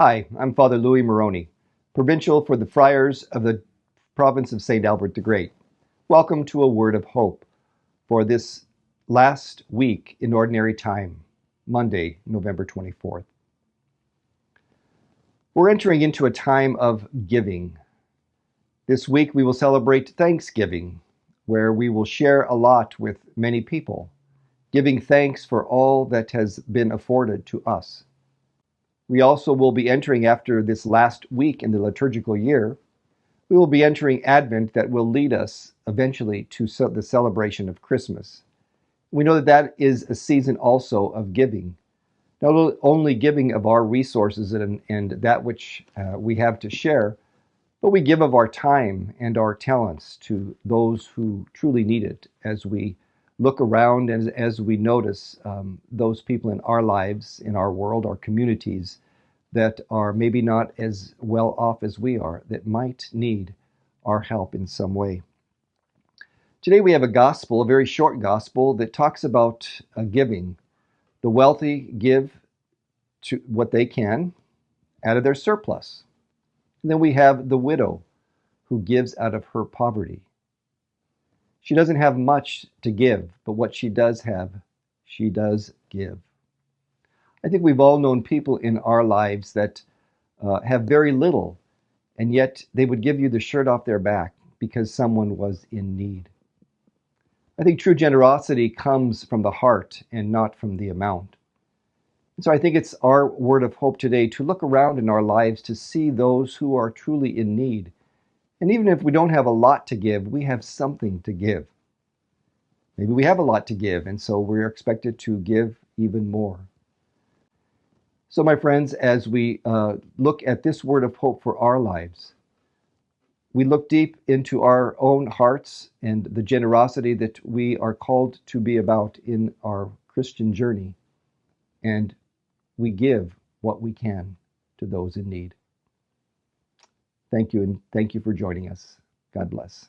Hi, I'm Father Louis Morrone, Provincial for the Friars of the Province of St. Albert the Great. Welcome to a word of hope for this last week in Ordinary Time, Monday, November 24th. We're entering into a time of giving. This week we will celebrate Thanksgiving, where we will share a lot with many people, giving thanks for all that has been afforded to us. We also will be entering, after this last week in the liturgical year, we will be entering Advent that will lead us eventually to the celebration of Christmas. We know that that is a season also of giving, not only giving of our resources and that which we have to share, but we give of our time and our talents to those who truly need it as we look around and as we notice those people in our lives, in our world, our communities, that are maybe not as well off as we are, that might need our help in some way. Today we have a gospel, a very short gospel, that talks about giving. The wealthy give to what they can out of their surplus. And then we have the widow who gives out of her poverty. She doesn't have much to give, but what she does have, she does give. I think we've all known people in our lives that have very little, and yet they would give you the shirt off their back because someone was in need. I think true generosity comes from the heart and not from the amount. And so I think it's our word of hope today to look around in our lives to see those who are truly in need. And even if we don't have a lot to give, we have something to give. Maybe we have a lot to give, and so we're expected to give even more. So, my friends, as we look at this word of hope for our lives, we look deep into our own hearts and the generosity that we are called to be about in our Christian journey, and we give what we can to those in need. Thank you, and thank you for joining us. God bless.